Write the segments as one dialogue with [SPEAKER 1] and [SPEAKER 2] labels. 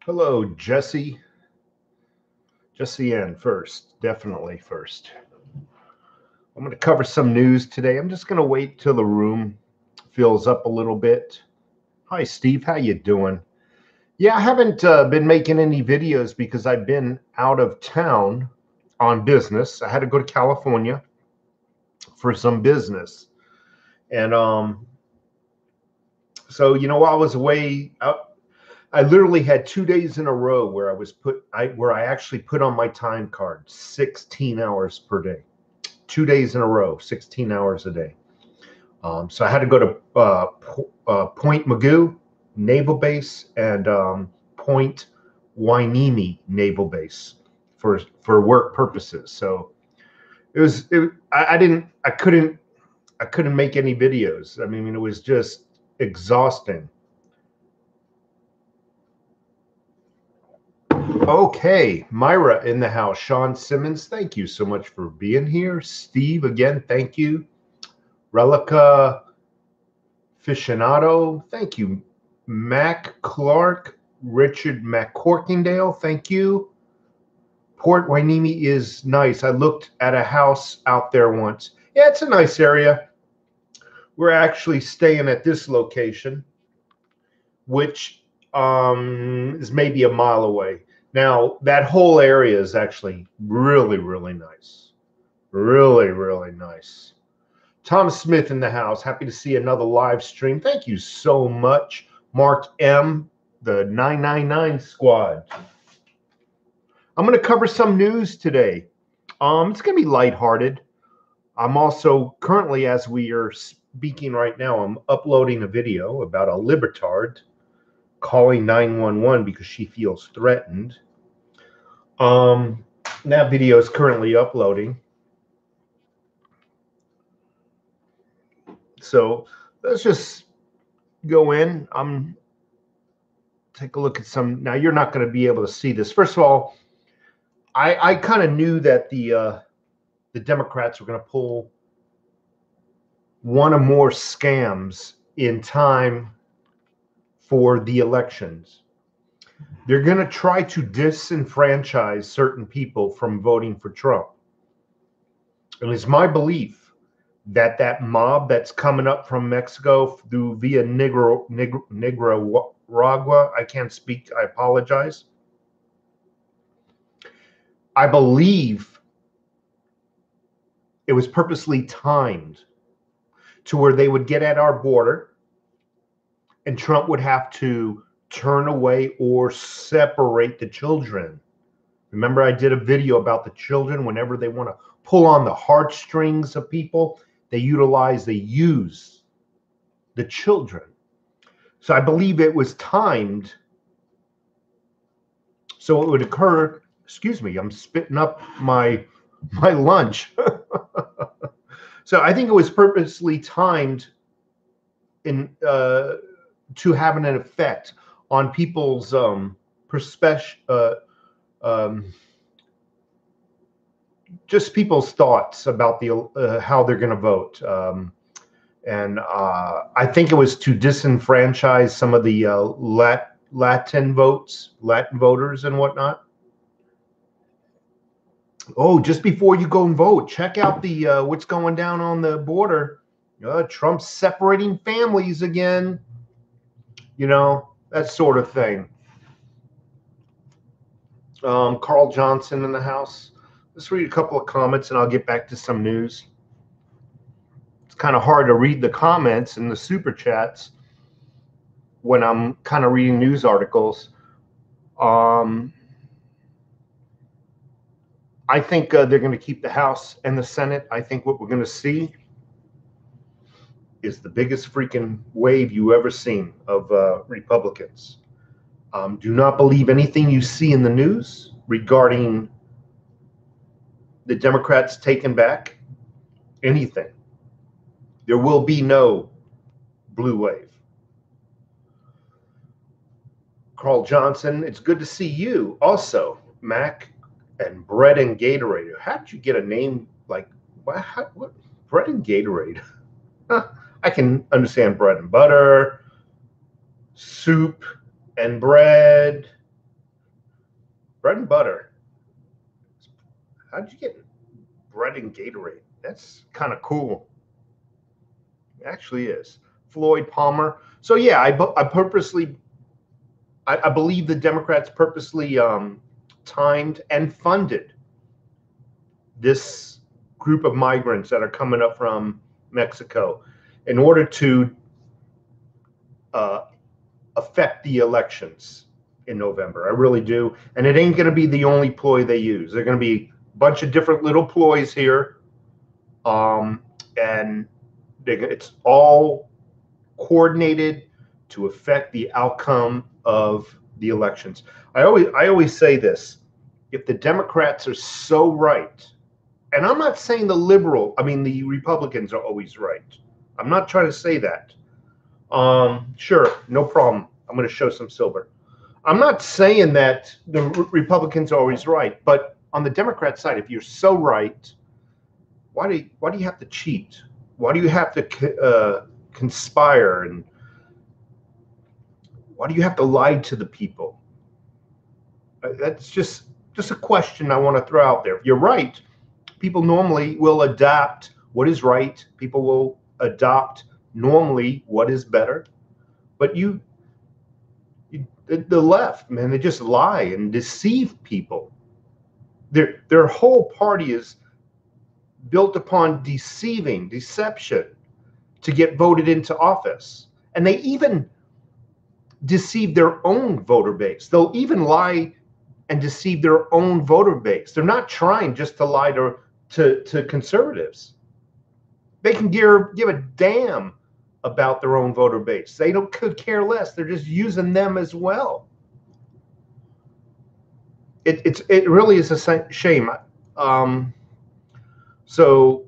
[SPEAKER 1] Hello, Jesse. Jesse N first, definitely first. I'm going to cover some news today. I'm just going to wait till the room fills up a little bit. Hi, Steve. How you doing? Yeah, I haven't been making any videos because I've been out of town on business. I had to go to California for some business, and so while I was away, I literally had 2 days in a row where I actually put on my time card 16 hours per day. 2 days in a row, 16 hours a day. So I had to go to Point Mugu Naval Base and Point Wainimi Naval Base for work purposes. So I couldn't make any videos. I mean, it was just exhausting. Okay, Myra in the house. Sean Simmons, thank you so much for being here. Steve, again, thank you. Relica Aficionado, thank you. Mac Clark, Richard McCorkindale, thank you. Port Wainimi is nice. I looked at a house out there once. Yeah, it's a nice area. We're actually staying at this location, which is maybe a mile away. Now, that whole area is actually really, really nice. Really, really nice. Tom Smith in the house. Happy to see another live stream. Thank you so much. Mark M., the 999 squad. I'm going to cover some news today. It's going to be lighthearted. I'm also currently, as we are speaking right now, I'm uploading a video about a libertard calling 911 because she feels threatened. That video is currently uploading. So let's just go in. Take a look at some. Now you're not going to be able to see this. First of all, I kind of knew that the Democrats were going to pull one or more scams in time for the elections. They're going to try to disenfranchise certain people from voting for Trump. And it's my belief that that mob that's coming up from Mexico via Nicaragua, I can't speak, I apologize. I believe it was purposely timed to where they would get at our border and Trump would have to turn away or separate the children. Remember, I did a video about the children. Whenever they want to pull on the heartstrings of people, they use the children. So I believe it was timed so it would occur. Excuse me, I'm spitting up my lunch. So I think it was purposely timed to have an effect on people's just people's thoughts about the how they're going to vote. And I think it was to disenfranchise some of the Latin voters and whatnot. Oh, just before you go and vote, check out the what's going down on the border. Trump's separating families again. That sort of thing. Carl Johnson in the house. Let's read a couple of comments and I'll get back to some news. It's kind of hard to read the comments and the super chats when I'm kind of reading news articles. I think they're going to keep the House and the Senate. I think what we're going to see is the biggest freaking wave you ever seen of Republicans. Do not believe anything you see in the news regarding the Democrats taking back anything. There will be no blue wave. Carl Johnson, it's good to see you. Also, Mac and Bread and Gatorade. How did you get a name like what? Bread and Gatorade? I can understand bread and butter, soup and bread. Bread and butter. How'd you get bread and Gatorade? That's kind of cool. It actually is. Floyd Palmer. So yeah, I believe the Democrats purposely timed and funded this group of migrants that are coming up from Mexico in order to affect the elections in November. I really do. And it ain't going to be the only ploy they use. There are going to be a bunch of different little ploys here. And it's all coordinated to affect the outcome of the elections. I always say this: if the Democrats are so right, and I'm not saying the Republicans are always right. I'm not trying to say that. Sure, no problem. I'm going to show some silver. I'm not saying that the Republicans are always right, but on the Democrat side, if you're so right, why do you have to cheat? Why do you have to conspire, and why do you have to lie to the people? That's just a question I want to throw out there. If you're right, people normally will adopt what is right. People will adopt normally what is better. But the left, man, they just lie and deceive people. Their whole party is built upon deception to get voted into office. And they even deceive their own voter base. They'll even lie and deceive their own voter base. They're not trying just to lie to conservatives. They can give a damn about their own voter base. They could care less. They're just using them as well. It really is a shame. So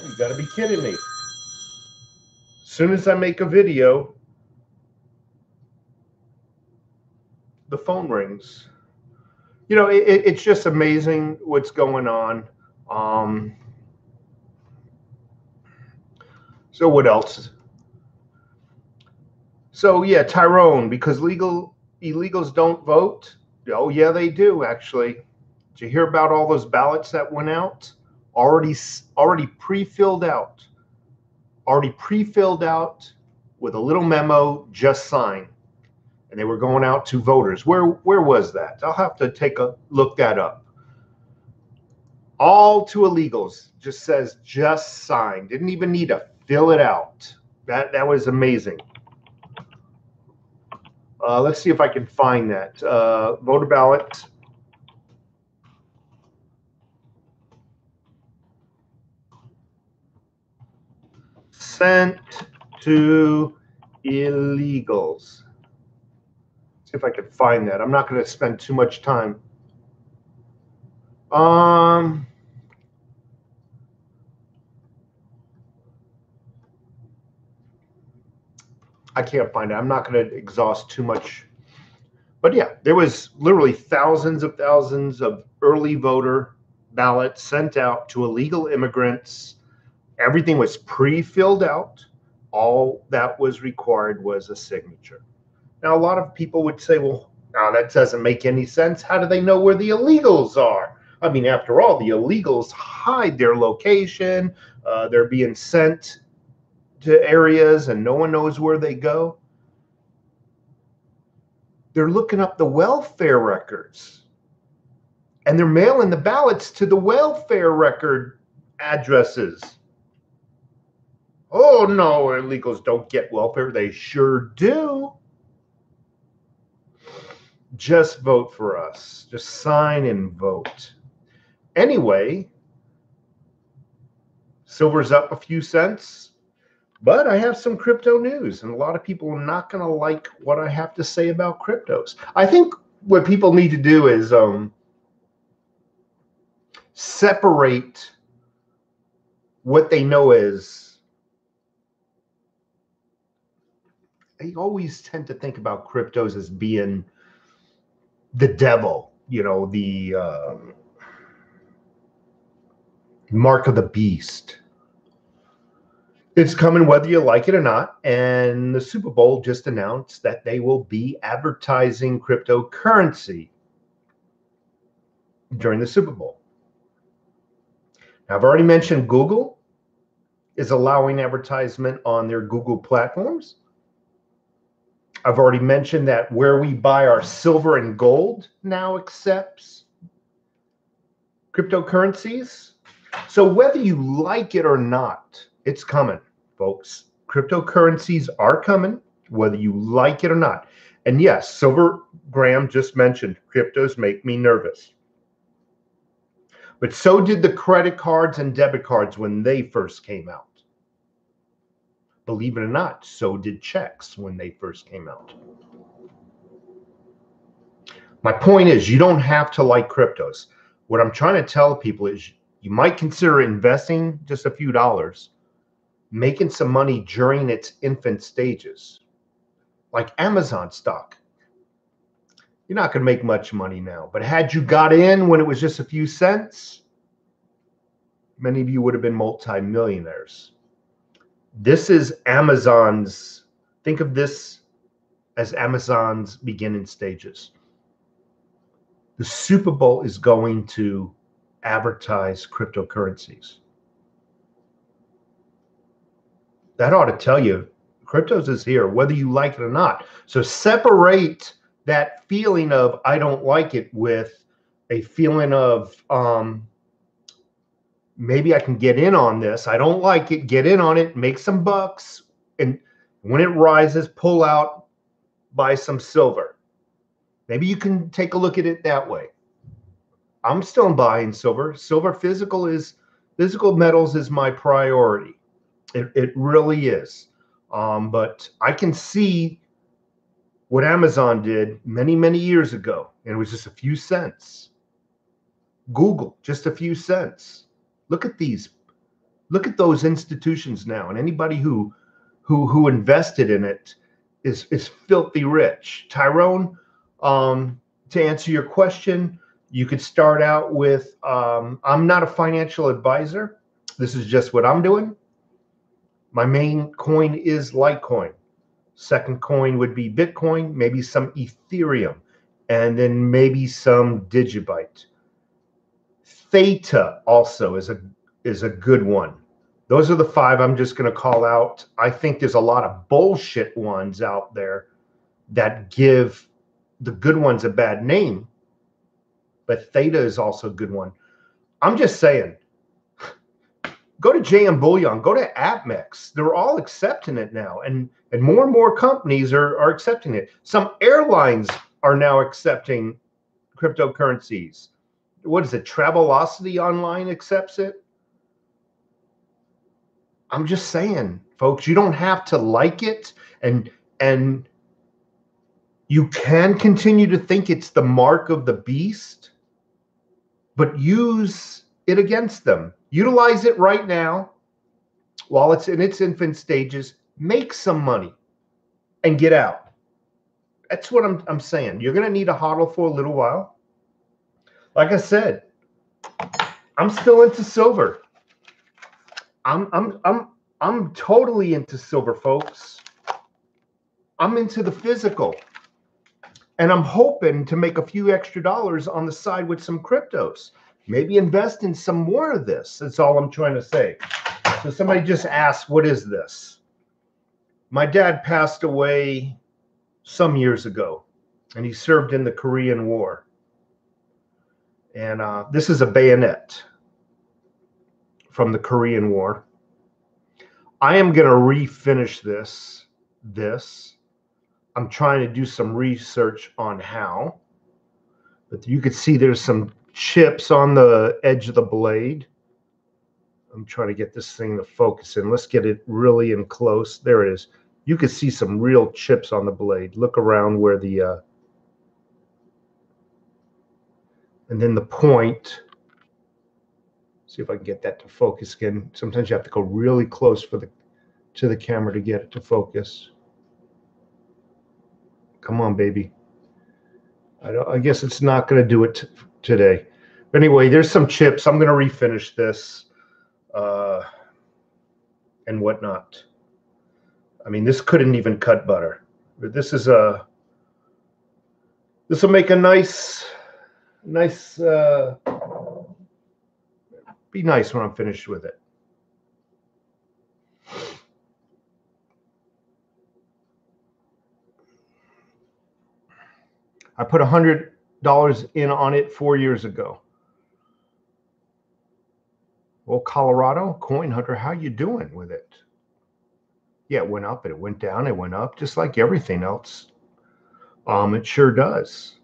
[SPEAKER 1] you got to be kidding me. As soon as I make a video, the phone rings. You know, it's just amazing what's going on. So what else? So yeah, Tyrone, because illegals don't vote. Oh yeah, they do actually. Did you hear about all those ballots that went out? Already pre-filled out. Already pre-filled out with a little memo, just sign. And they were going out to voters. Where was that? I'll have to look that up. All to illegals, just says just sign. Didn't even need to fill it out. That was amazing. Let's see if I can find that. Voter ballot. Sent to illegals. See if I can find that. I'm not going to spend too much time. I can't find it. I'm not going to exhaust too much. But yeah, there was literally thousands of early voter ballots sent out to illegal immigrants. Everything was pre-filled out. All that was required was a signature. Now, a lot of people would say, well, no, that doesn't make any sense. How do they know where the illegals are? I mean, after all, the illegals hide their location. They're being sent to areas and no one knows where they go. They're looking up the welfare records and they're mailing the ballots to the welfare record addresses. Oh no, illegals don't get welfare. They sure do. Just vote for us. Just sign and vote. Anyway, silver's up a few cents, but I have some crypto news, and a lot of people are not going to like what I have to say about cryptos. I think what people need to do is separate what they know as. They always tend to think about cryptos as being the devil, you know, the mark of the beast. It's coming whether you like it or not. And the Super Bowl just announced that they will be advertising cryptocurrency during the Super Bowl. Now, I've already mentioned Google is allowing advertisement on their Google platforms. I've already mentioned that where we buy our silver and gold now accepts cryptocurrencies. So whether you like it or not, it's coming, folks. Cryptocurrencies are coming, whether you like it or not. And yes, Silver Graham just mentioned cryptos make me nervous. But so did the credit cards and debit cards when they first came out. Believe it or not, so did checks when they first came out. My point is, you don't have to like cryptos. What I'm trying to tell people is you might consider investing just a few dollars, making some money during its infant stages, like Amazon stock. You're not going to make much money now, but had you got in when it was just a few cents, many of you would have been multimillionaires. This is Amazon's, think of this as Amazon's beginning stages. The Super Bowl is going to advertise cryptocurrencies. That ought to tell you cryptos is here, whether you like it or not. So separate that feeling of I don't like it with a feeling of maybe I can get in on this. I don't like it. Get in on it. Make some bucks. And when it rises, pull out, buy some silver. Maybe you can take a look at it that way. I'm still buying silver. Silver physical metals is my priority. It really is. But I can see what Amazon did many, many years ago. And it was just a few cents. Google, just a few cents. Look at these. Look at those institutions now. And anybody who invested in it is filthy rich. Tyrone, to answer your question, you could start out with, I'm not a financial advisor. This is just what I'm doing. My main coin is Litecoin. Second coin would be Bitcoin, maybe some Ethereum, and then maybe some DIGIBYTE. Theta also is a good one. Those are the 5 I'm just going to call out. I think there's a lot of bullshit ones out there that give the good ones a bad name, but Theta is also a good one. I'm just saying, go to JM Bullion, go to AppMex. They're all accepting it now, and more companies are accepting it. Some airlines are now accepting cryptocurrencies. What is it? Travelocity Online accepts it. I'm just saying, folks, you don't have to like it, and you can continue to think it's the mark of the beast, but use it against them. Utilize it right now while it's in its infant stages. Make some money and get out. That's what I'm saying. You're going to need a hodl for a little while. Like I said, I'm still into silver. I'm totally into silver, folks. I'm into the physical. And I'm hoping to make a few extra dollars on the side with some cryptos. Maybe invest in some more of this. That's all I'm trying to say. So somebody just asked, what is this? My dad passed away some years ago, and he served in the Korean War. And this is a bayonet from the Korean War. I am going to refinish this. I'm trying to do some research on how. But you can see there's some chips on the edge of the blade. I'm trying to get this thing to focus in. Let's get it really in close. There it is. You can see some real chips on the blade. Look around where the and then the point. See if I can get that to focus again. Sometimes you have to go really close to the camera to get it to focus. Come on, baby. I guess it's not going to do it today. But anyway, there's some chips. I'm going to refinish this and whatnot. I mean, this couldn't even cut butter. But this will make a nice Nice. Be nice when I'm finished with it. I put $100 in on it 4 years ago. Well, Colorado Coin Hunter, how you doing with it? Yeah, it went up, it went down, it went up, just like everything else. It sure does.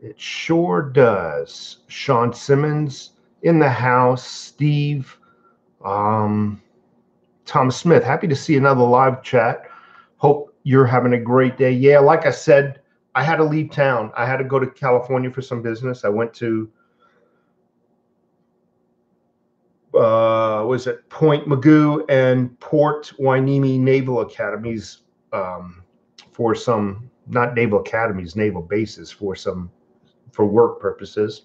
[SPEAKER 1] It sure does. Sean Simmons in the house. Steve, Tom Smith. Happy to see another live chat. Hope you're having a great day. Yeah, like I said, I had to leave town. I had to go to California for some business. I went to was it Point Magoo and Port Hueneme Naval Academies for some, not naval academies, naval bases for work purposes.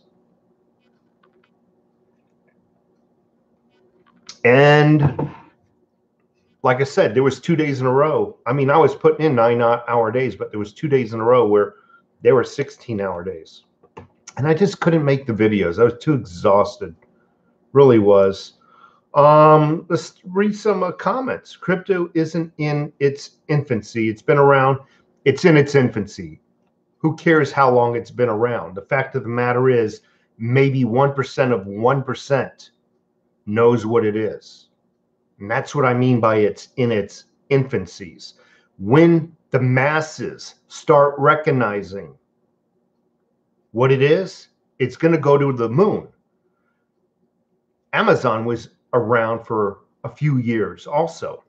[SPEAKER 1] And like I said, there was 2 days in a row. I mean, I was putting in 9-hour days, but there was 2 days in a row where they were 16-hour days. And I just couldn't make the videos. I was too exhausted. Really was. Let's read some comments. Crypto isn't in its infancy. It's been around. It's in its infancy. Who cares how long it's been around? The fact of the matter is, maybe 1% of 1% knows what it is. And that's what I mean by it's in its infancies. When the masses start recognizing what it is, it's going to go to the moon. Amazon was around for a few years also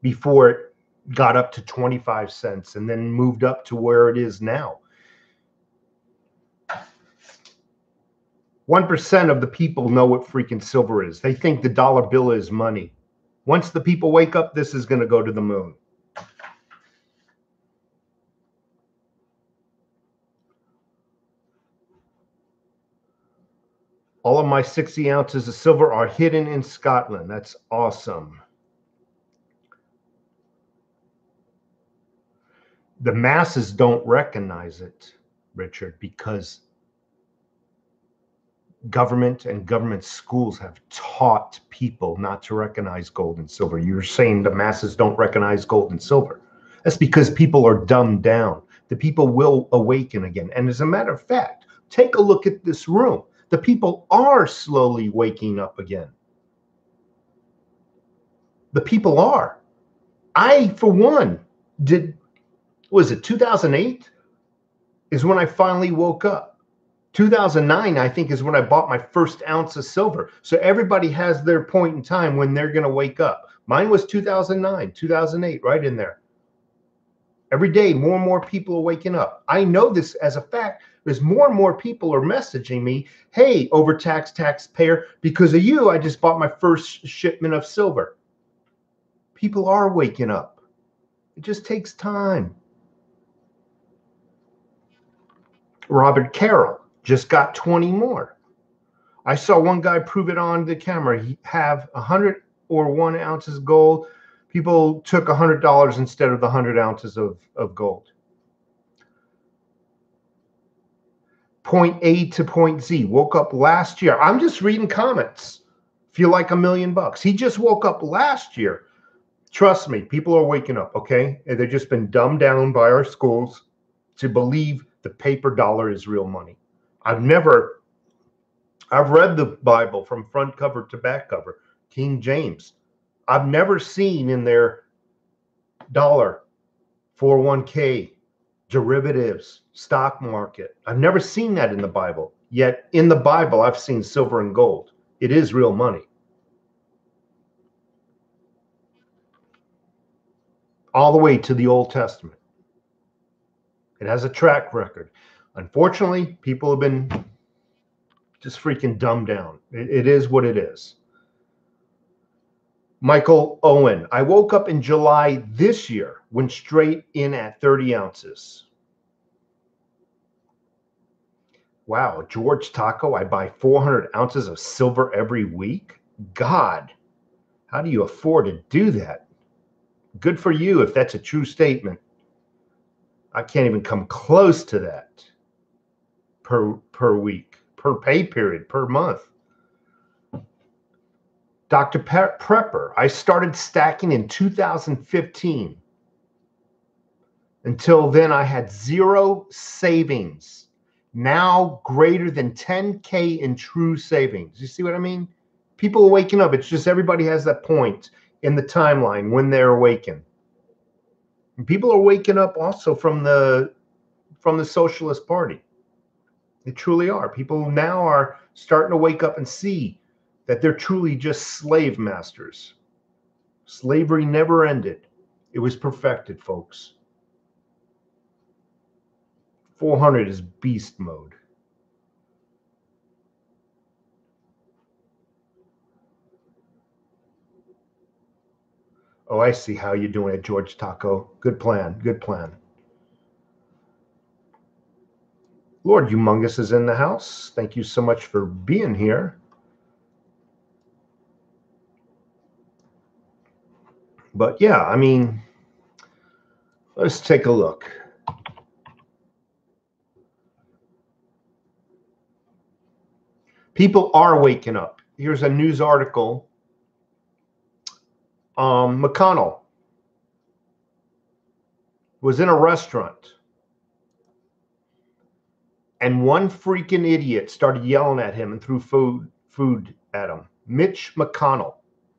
[SPEAKER 1] before it got up to 25 cents and then moved up to where it is now. 1% of the people know what freaking silver is. They think the dollar bill is money. Once the people wake up, this is going to go to the moon. All of my 60 ounces of silver are hidden in Scotland. That's awesome. The masses don't recognize it, Richard, because government and government schools have taught people not to recognize gold and silver. You're saying the masses don't recognize gold and silver. That's because people are dumbed down. The people will awaken again. And as a matter of fact, take a look at this room. The people are slowly waking up again. The people are. I, for one, was it 2008 is when I finally woke up. 2009, I think, is when I bought my first ounce of silver. So everybody has their point in time when they're going to wake up. Mine was 2009, 2008, right in there. Every day, more and more people are waking up. I know this as a fact because more and more people are messaging me, hey, overtaxed taxpayer, because of you, I just bought my first shipment of silver. People are waking up. It just takes time. Robert Carroll just got 20 more. I saw one guy prove it on the camera. He have 101 ounces gold. People took $100 instead of the 100 ounces of gold. Point A to point Z. Woke up last year. I'm just reading comments. Feel like $1 million. He just woke up last year. Trust me, people are waking up, okay? And they've just been dumbed down by our schools to believe the paper dollar is real money. I've read the Bible from front cover to back cover, King James. I've never seen in their dollar, 401k, derivatives, stock market. I've never seen that in the Bible. Yet in the Bible, I've seen silver and gold. It is real money. All the way to the Old Testament. It has a track record. Unfortunately, people have been just freaking dumbed down. It is what it is. Michael Owen, I woke up in July this year, went straight in at 30 ounces. Wow, George Taco, I buy 400 ounces of silver every week? God, how do you afford to do that? Good for you if that's a true statement. I can't even come close to that per week, per pay period, per month. Dr. Prepper, I started stacking in 2015. Until then, I had zero savings. Now greater than 10K in true savings. You see what I mean? People are waking up. It's just everybody has that point in the timeline when they're awakened. And people are waking up also from the Socialist Party. They truly are. People now are starting to wake up and see that they're truly just slave masters. Slavery never ended. It was perfected, folks. 400 is beast mode. Oh, I see how you're doing it, George Taco. Good plan. Good plan. Lord Humongous is in the house. Thank you so much for being here. But yeah, I mean, let's take a look. People are waking up. Here's a news article. McConnell was in a restaurant and one freaking idiot started yelling at him and threw food at him. Mitch McConnell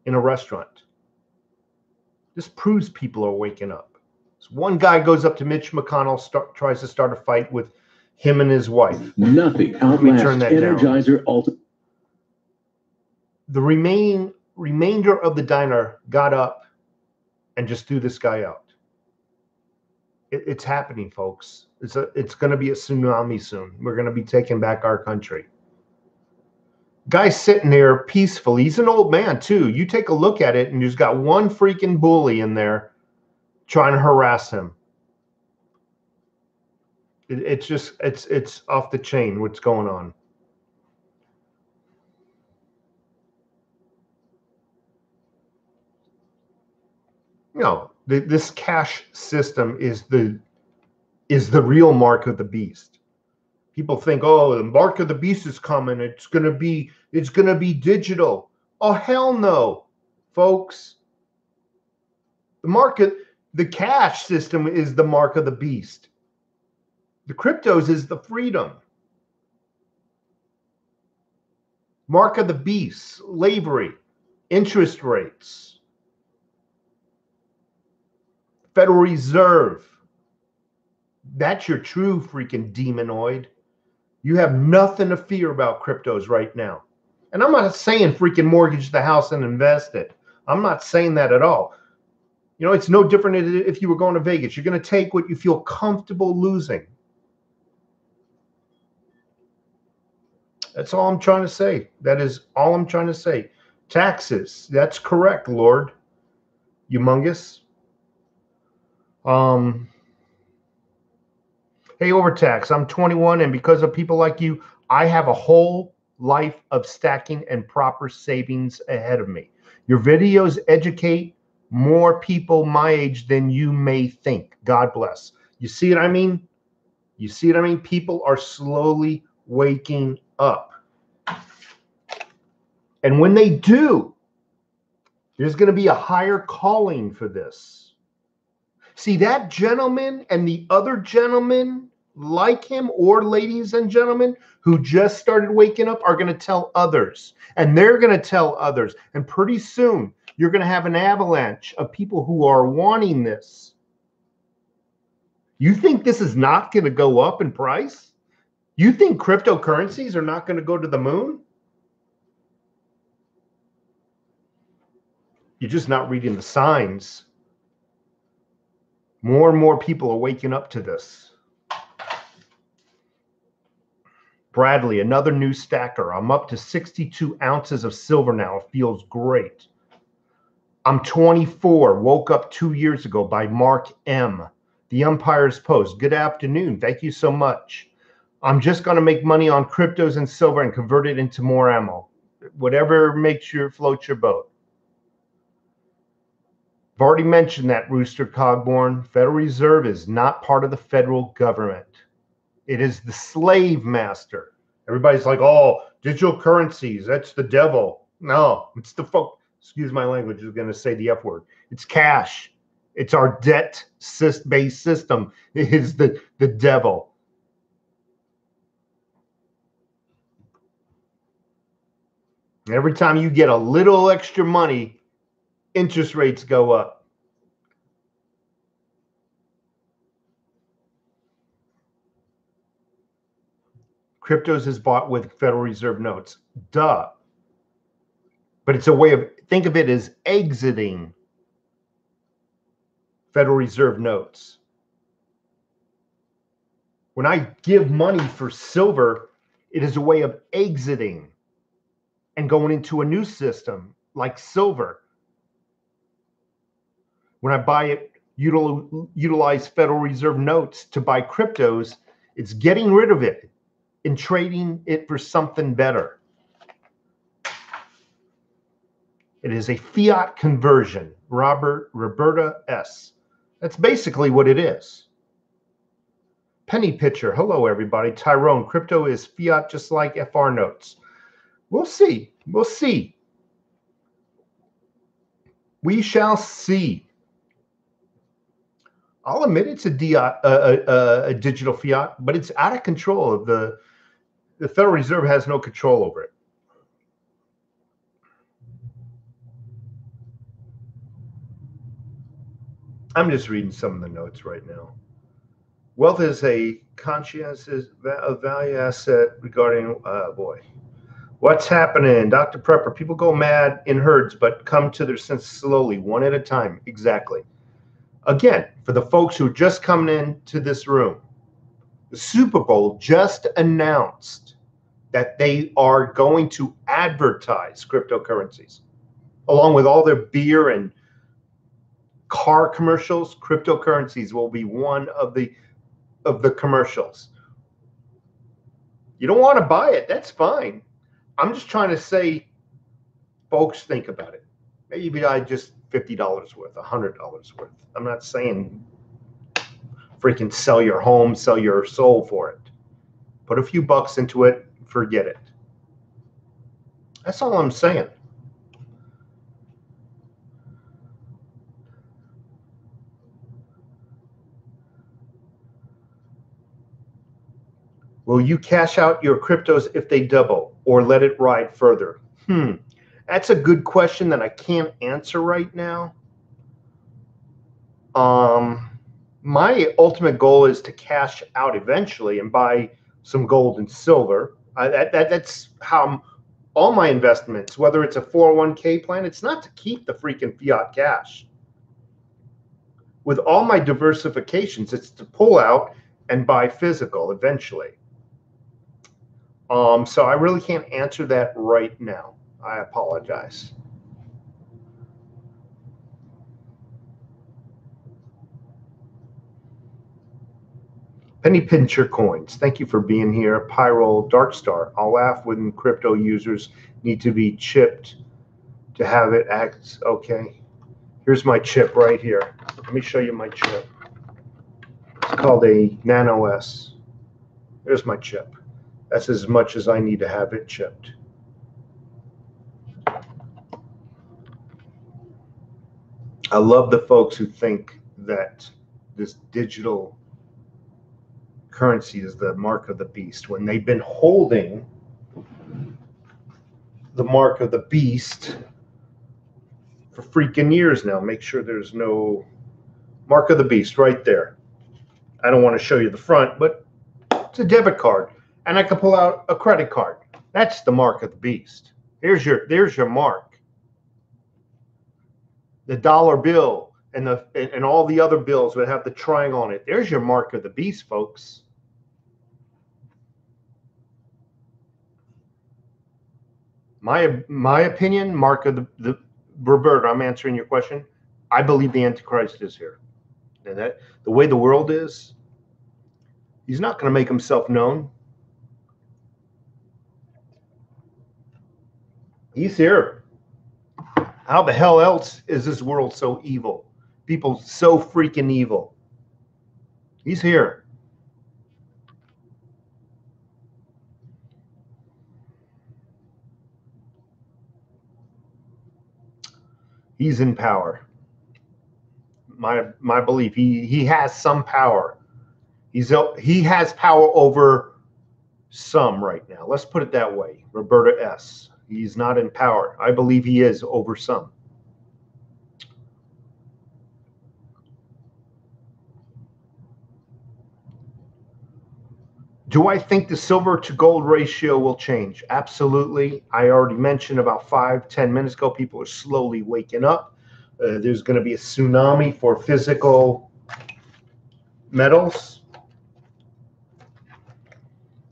[SPEAKER 1] in a restaurant. This proves people are waking up. So one guy goes up to Mitch McConnell, tries to start a fight with him and his wife.
[SPEAKER 2] Nothing outlasts Energizer Ultimate.
[SPEAKER 1] The remainder of the diner got up and just threw this guy out. It's happening, folks. It's going to be a tsunami soon. We're going to be taking back our country. Guy's sitting there peacefully. He's an old man too. You take a look at it and there's got one freaking bully in there trying to harass him. It's off the chain what's going on. No, this cash system is the real mark of the beast. People think, oh, the mark of the beast is coming. It's gonna be digital. Oh, hell no, folks. The cash system is the mark of the beast. The cryptos is the freedom. Mark of the beast, slavery, interest rates, Federal Reserve. That's your true freaking demonoid. You have nothing to fear about cryptos right now. And I'm not saying freaking mortgage the house and invest it. I'm not saying that at all. You know, it's no different if you were going to Vegas. You're going to take what you feel comfortable losing. That's all I'm trying to say. That is all I'm trying to say. Taxes. That's correct, Lord Humongous. Hey, Overtax, I'm 21, and because of people like you, I have a whole life of stacking and proper savings ahead of me. Your videos educate more people my age than you may think. God bless. You see what I mean? You see what I mean? People are slowly waking up. And when they do, there's going to be a higher calling for this. See, that gentleman and the other gentlemen like him, or ladies and gentlemen, who just started waking up are going to tell others. And they're going to tell others. And pretty soon, you're going to have an avalanche of people who are wanting this. You think this is not going to go up in price? You think cryptocurrencies are not going to go to the moon? You're just not reading the signs. More and more people are waking up to this. Bradley, another new stacker. I'm up to 62 ounces of silver now. It feels great. I'm 24. Woke up 2 years ago by Mark M. The Umpire's Post. Good afternoon. Thank you so much. I'm just going to make money on cryptos and silver and convert it into more ammo. Whatever makes you float your boat. I've already mentioned that, Rooster Cogborn. Federal Reserve is not part of the federal government. It is the slave master. Everybody's like, oh, digital currencies, that's the devil. No, it's the excuse my language, is going to say the F word. It's cash. It's our debt-based system. It is the devil. Every time you get a little extra money, interest rates go up. Cryptos is bought with Federal Reserve notes. Duh. But it's a way of, think of it as exiting Federal Reserve notes. When I give money for silver, it is a way of exiting and going into a new system like silver. When I buy it, utilize Federal Reserve notes to buy cryptos, it's getting rid of it and trading it for something better. It is a fiat conversion. Roberta S. That's basically what it is. Penny Pitcher. Hello, everybody. Tyrone, crypto is fiat just like FR notes. We'll see. We'll see. We shall see. I'll admit it's a digital fiat, but it's out of control of the Federal Reserve has no control over it. I'm just reading some of the notes right now. Wealth is a conscientious value asset regarding, boy, what's happening? Dr. Prepper, people go mad in herds, but come to their senses slowly, one at a time. Exactly. Again, for the folks who are just coming into this room, the Super Bowl just announced that they are going to advertise cryptocurrencies. Along with all their beer and car commercials, cryptocurrencies will be one of the commercials. You don't want to buy it, that's fine. I'm just trying to say, folks, think about it. Maybe I just $50 worth, $100 worth. I'm not saying freaking sell your home, sell your soul for it. Put a few bucks into it, forget it. That's all I'm saying. Will you cash out your cryptos if they double or let it ride further? That's a good question that I can't answer right now. My ultimate goal is to cash out eventually and buy some gold and silver. That's how all my investments, whether it's a 401k plan, it's not to keep the freaking fiat cash. With all my diversifications, it's to pull out and buy physical eventually. So I really can't answer that right now. I apologize. Penny Pincher Coins, thank you for being here. Pyro Darkstar, I'll laugh when crypto users need to be chipped to have it act. Okay, here's my chip right here. Let me show you my chip. It's called a Nano S. There's my chip. That's as much as I need to have it chipped. I love the folks who think that this digital currency is the mark of the beast when they've been holding the mark of the beast for freaking years now. Make sure there's no mark of the beast right there. I don't want to show you the front, but it's a debit card. And I can pull out a credit card. That's the mark of the beast. There's your mark. The dollar bill and all the other bills would have the triangle on it. There's your mark of the beast, folks. My opinion, mark of the Roberta, I'm answering your question. I believe the Antichrist is here. And that the way the world is, he's not going to make himself known. He's here. How the hell else is this world so evil? People so freaking evil. He's here. He's in power. My belief, he has some power. He has power over some right now. Let's put it that way. Roberta S. He's not in power. I believe he is over some. Do I think the silver to gold ratio will change? Absolutely. I already mentioned about 5-10 minutes ago, people are slowly waking up. There's going to be a tsunami for physical metals.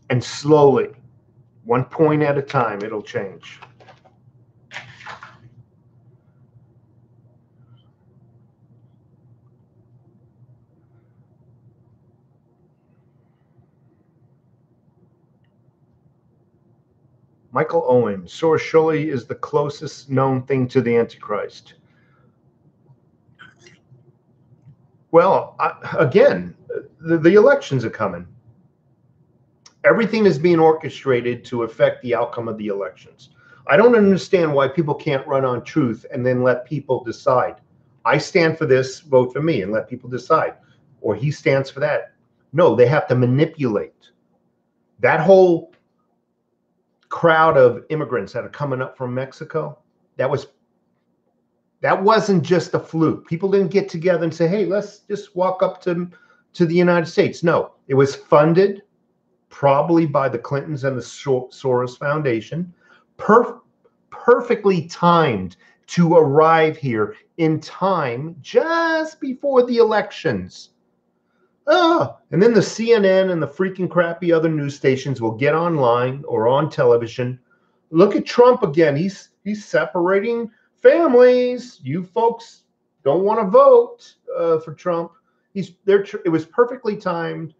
[SPEAKER 1] And slowly, 1 point at a time, it'll change. Michael Owen, Soros surely is the closest known thing to the Antichrist. Well, again, the elections are coming. Everything is being orchestrated to affect the outcome of the elections. I don't understand why people can't run on truth and then let people decide. I stand for this, vote for me, and let people decide. Or he stands for that. No, they have to manipulate. That whole crowd of immigrants that are coming up from Mexico, that wasn't just a fluke. People didn't get together and say, hey, let's just walk up to the United States. No, it was funded probably by the Clintons and the Soros Foundation, perfectly timed to arrive here in time just before the elections. And then the CNN and the freaking crappy other news stations will get online or on television. Look at Trump again. He's separating families. You folks don't want to vote for Trump. It was perfectly timed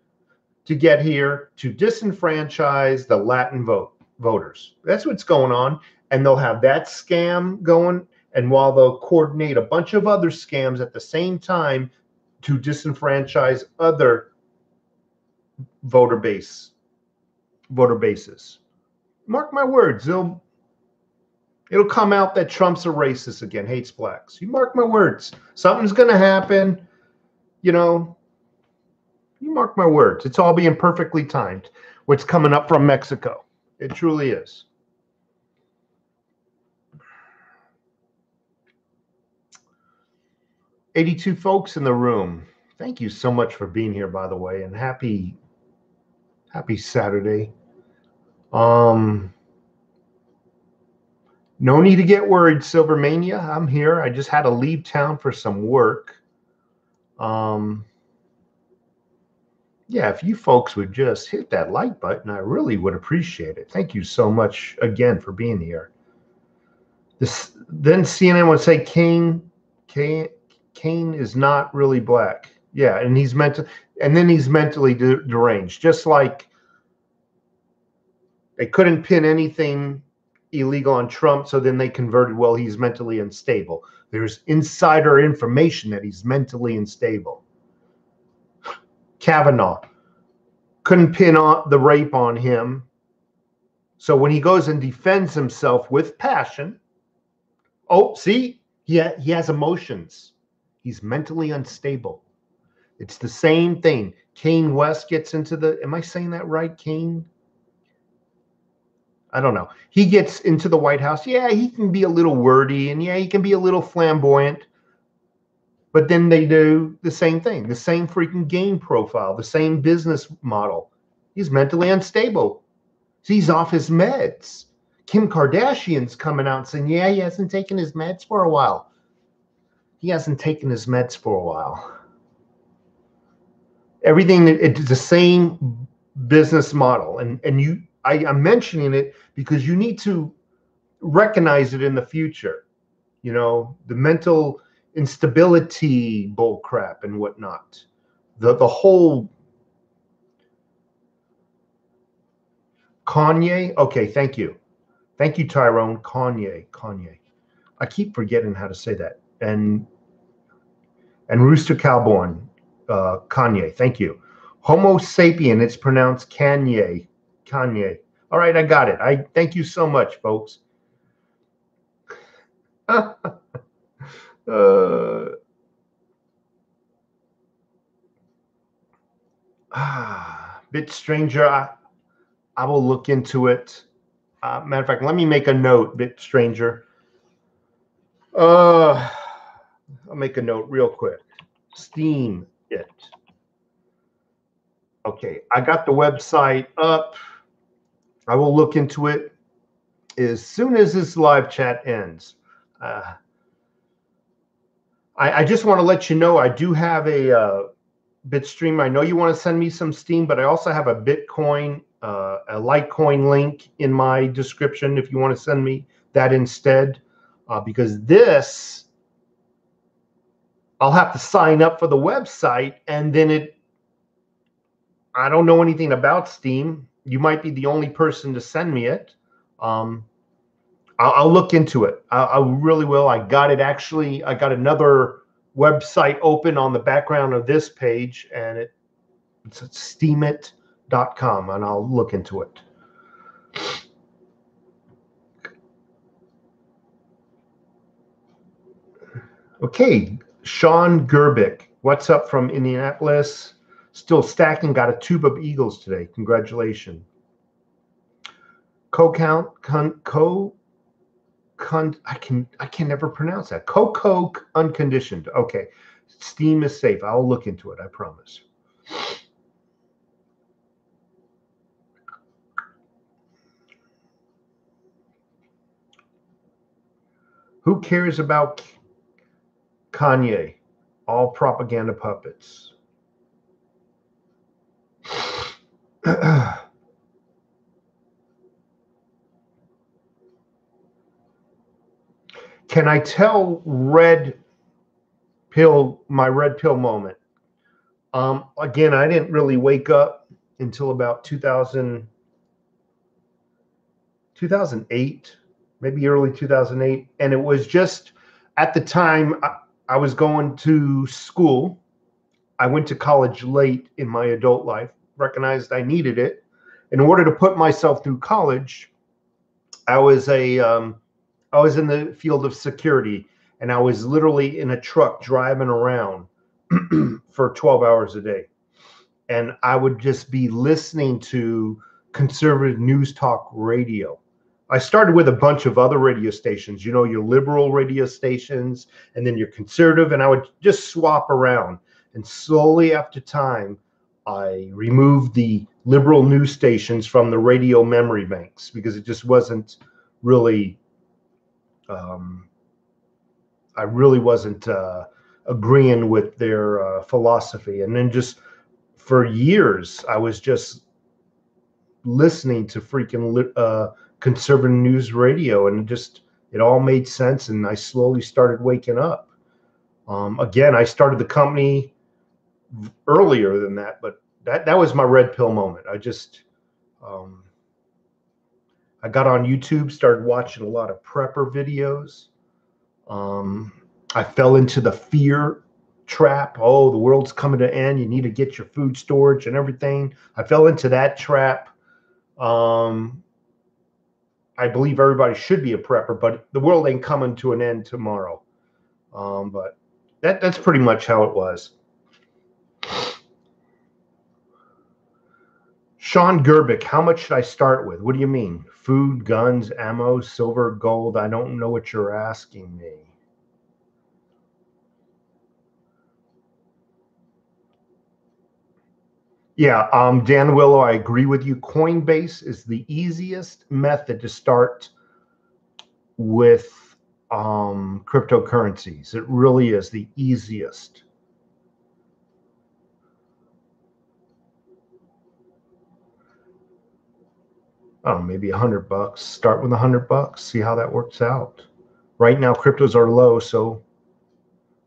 [SPEAKER 1] to get here to disenfranchise the Latin voters. That's what's going on. And they'll have that scam going. And while they'll coordinate a bunch of other scams at the same time to disenfranchise other voter bases. Mark my words, it'll come out that Trump's a racist again, hates blacks. You mark my words. Something's going to happen. You know, you mark my words. It's all being perfectly timed. What's coming up from Mexico. It truly is. $82 folks in the room. Thank you so much for being here, by the way, and happy Saturday. No need to get worried, Silvermania. I'm here. I just had to leave town for some work. Yeah, if you folks would just hit that like button, I really would appreciate it. Thank you so much again for being here. Then CNN would say Cain is not really black. Yeah, and he's mentally deranged. Just like they couldn't pin anything illegal on Trump, so then they converted, well, he's mentally unstable. There's insider information that he's mentally unstable. Kavanaugh couldn't pin the rape on him. So when he goes and defends himself with passion, oh, see, he has emotions. He's mentally unstable. It's the same thing. Kane West gets into am I saying that right, Kane? I don't know. He gets into the White House. Yeah, he can be a little wordy, and yeah, he can be a little flamboyant. But then they do the same thing, the same freaking game profile, the same business model. He's mentally unstable. So he's off his meds. Kim Kardashian's coming out saying, yeah, he hasn't taken his meds for a while. He hasn't taken his meds for a while. Everything, it's the same business model. And I'm mentioning it because you need to recognize it in the future. You know, the mental instability bull crap and whatnot. The whole Kanye. Okay, thank you. Thank you, Tyrone. Kanye. I keep forgetting how to say that. And Rooster Cowborn. Kanye. Thank you. Homo sapien. It's pronounced Kanye. All right, I got it. Thank you so much, folks. Bit Stranger, I will look into it. Matter of fact, let me make a note, Bit Stranger. I'll make a note real quick. Steam it. Okay, I got the website up. I will look into it as soon as this live chat ends. I just want to let you know I do have a Bitstream. I know you want to send me some Steam, but I also have a Bitcoin, a Litecoin link in my description if you want to send me that instead. Because this, I'll have to sign up for the website, and then I don't know anything about Steam. You might be the only person to send me it. I'll look into it. I really will. I got it actually. I got another website open on the background of this page, and it's at steamit.com, and I'll look into it. Okay, Sean Gerbic, what's up from Indianapolis? Still stacking, got a tube of Eagles today. Congratulations. I can never pronounce that. Coco unconditioned. Okay, Steam is safe. I'll look into it. I promise. Who cares about Kanye? All propaganda puppets. Can I tell my red pill moment? Again, I didn't really wake up until about 2008, maybe early 2008. And it was just at the time I was going to school. I went to college late in my adult life, recognized I needed it. In order to put myself through college, I was in the field of security, and I was literally in a truck driving around for 12 hours a day. And I would just be listening to conservative news talk radio. I started with a bunch of other radio stations, you know, your liberal radio stations, and then your conservative, and I would just swap around. And slowly after time, I removed the liberal news stations from the radio memory banks because it just wasn't really, I really wasn't agreeing with their philosophy. And then just for years, I was just listening to freaking conservative news radio, and it all made sense. And I slowly started waking up. Again, I started the company earlier than that, but that was my red pill moment. I got on YouTube, started watching a lot of prepper videos. I fell into the fear trap. Oh, the world's coming to an end. You need to get your food storage and everything. I fell into that trap. I believe everybody should be a prepper, but the world ain't coming to an end tomorrow. But that's pretty much how it was. Sean Gerbic, how much should I start with? What do you mean? Food, guns, ammo, silver, gold? I don't know what you're asking me. Yeah, Dan Willow, I agree with you. Coinbase is the easiest method to start with cryptocurrencies. It really is the easiest. Oh, maybe $100. Start with $100. See how that works out. Right now, cryptos are low. So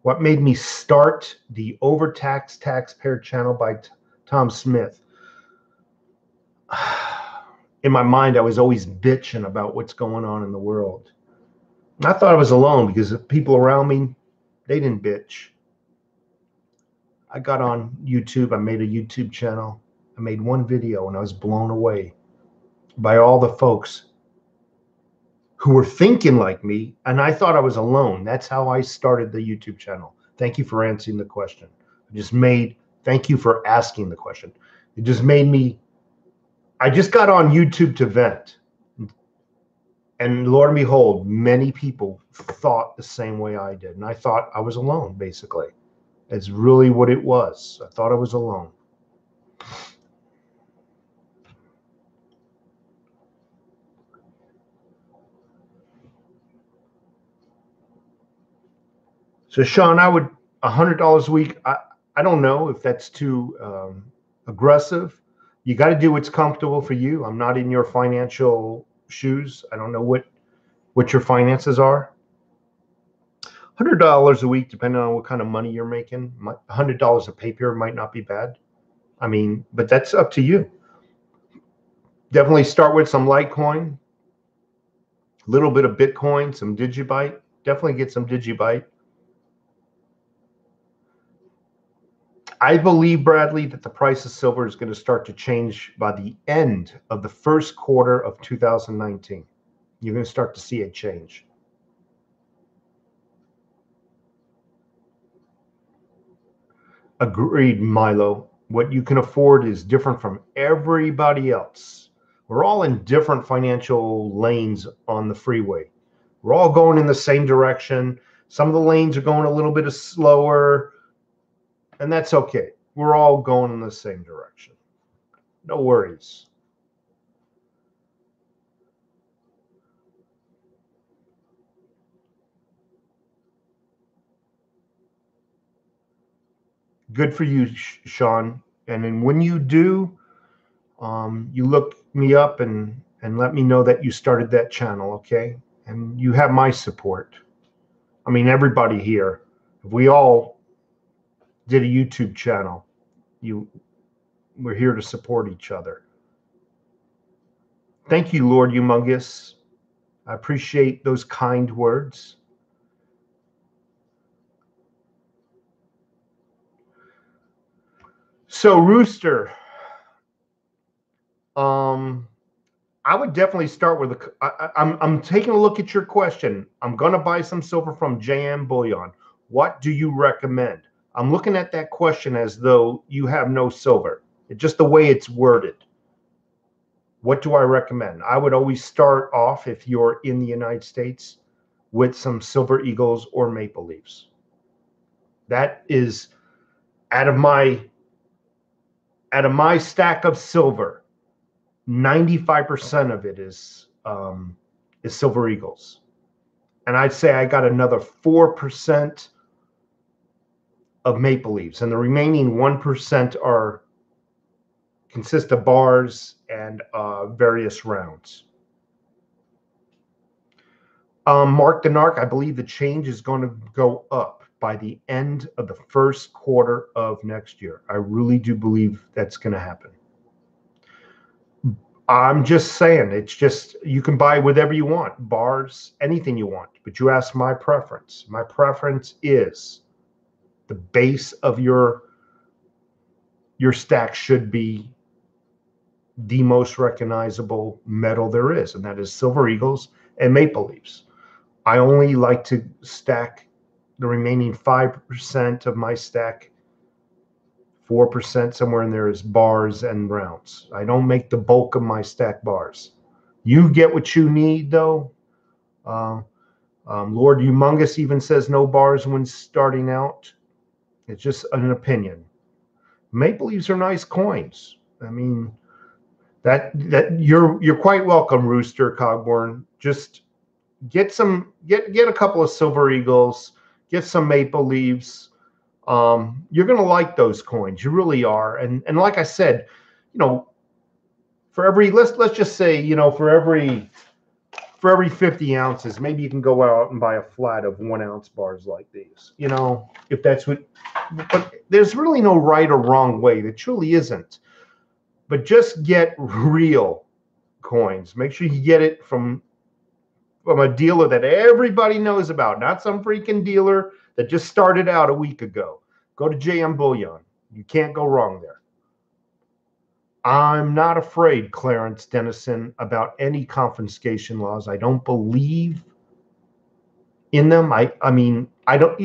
[SPEAKER 1] what made me start the Overtaxed Taxpayer channel by Tom Smith? In my mind, I was always bitching about what's going on in the world. And I thought I was alone because the people around me, they didn't bitch. I got on YouTube. I made a YouTube channel. I made one video, and I was blown away by all the folks who were thinking like me, and I thought I was alone. That's how I started the YouTube channel. Thank you for answering the question. Thank you for asking the question. It just made me, I just got on YouTube to vent. And Lord and behold, many people thought the same way I did. And I thought I was alone, basically. It's really what it was. I thought I was alone. So Sean, I would $100 a week. I don't know if that's too aggressive. You got to do what's comfortable for you. I'm not in your financial shoes. I don't know what your finances are. $100 a week, depending on what kind of money you're making. $100 a paper might not be bad. I mean, but that's up to you. Definitely start with some Litecoin, a little bit of Bitcoin, some DIGIBYTE. Definitely get some DIGIBYTE. I believe, Bradley, that the price of silver is going to start to change by the end of the first quarter of 2019. You're going to start to see a change. Agreed, Milo. What you can afford is different from everybody else. We're all in different financial lanes on the freeway. We're all going in the same direction. Some of the lanes are going a little bit slower, and that's okay. We're all going in the same direction. No worries. Good for you, Sean. And then when you do, you look me up and let me know that you started that channel, okay? And you have my support. I mean, everybody here, if we all did a YouTube channel, we're here to support each other. Thank you, Lord Humongous. I appreciate those kind words. So, Rooster, I would definitely start with I'm taking a look at your question. I'm going to buy some silver from JM Bullion. What do you recommend? I'm looking at that question as though you have no silver. Just the way it's worded. What do I recommend? I would always start off, if you're in the United States, with some silver eagles or maple leaves. That is out of my stack of silver. 95% of it is silver eagles, and I'd say I got another 4% of maple leaves, and the remaining 1% consist of bars and various rounds. Mark the Narc, I believe the change is going to go up by the end of the first quarter of next year. I really do believe that's going to happen. I'm just saying, it's just, you can buy whatever you want, bars, anything you want, but you asked my preference. My preference is the base of your stack should be the most recognizable metal there is, and that is silver eagles and maple leaves. I only like to stack the remaining 5% of my stack. 4% somewhere in there is bars and rounds. I don't make the bulk of my stack bars. You get what you need, though. Lord Humongous even says no bars when starting out. It's just an opinion. Maple leaves are nice coins. I mean, that you're quite welcome, Rooster Cogburn. Just get a couple of silver eagles, get some maple leaves. You're going to like those coins. You really are. And like I said, for every, let's just say, for every 50 ounces, maybe you can go out and buy a flat of 1 ounce bars like these, if that's what, but there's really no right or wrong way. There truly isn't. But just get real coins. Make sure you get it from a dealer that everybody knows about, not some freaking dealer that just started out a week ago. Go to JM Bullion. You can't go wrong there. I'm not afraid, Clarence Dennison, about any confiscation laws. I don't believe in them. I mean, I don't.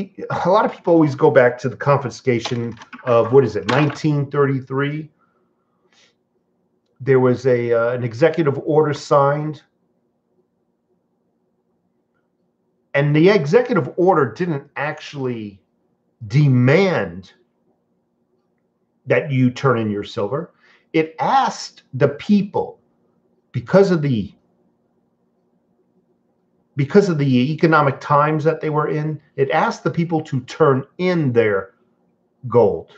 [SPEAKER 1] A lot of people always go back to the confiscation of, what is it, 1933. There was an executive order signed, and the executive order didn't actually demand that you turn in your silver. It asked the people, because of the economic times that they were in, it asked the people to turn in their gold.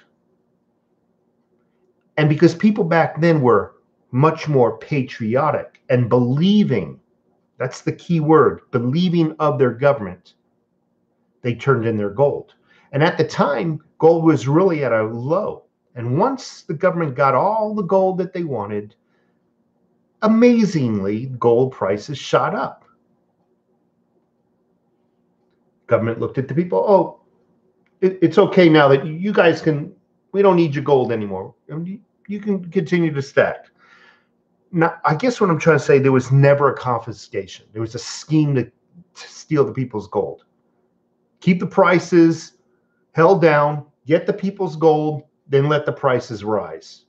[SPEAKER 1] And because people back then were much more patriotic and believing, that's the key word, believing of their government, they turned in their gold. And at the time, gold was really at a low. And once the government got all the gold that they wanted, amazingly, gold prices shot up. Government looked at the people, oh, it's okay now that you guys can, we don't need your gold anymore. You can continue to stack. Now, I guess what I'm trying to say, there was never a confiscation. There was a scheme to steal the people's gold. Keep the prices held down, get the people's gold, then let the prices rise.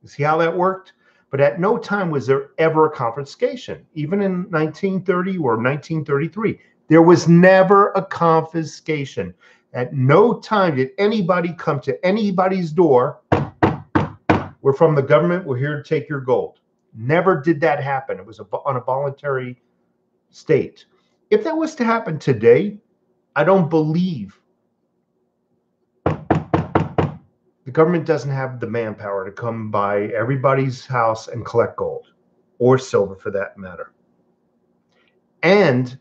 [SPEAKER 1] You see how that worked? But at no time was there ever a confiscation. Even in 1930 or 1933, there was never a confiscation. At no time did anybody come to anybody's door, we're from the government, we're here to take your gold. Never did that happen. It was on a voluntary state. If that was to happen today, I don't believe the government doesn't have the manpower to come by everybody's house and collect gold, or silver for that matter. And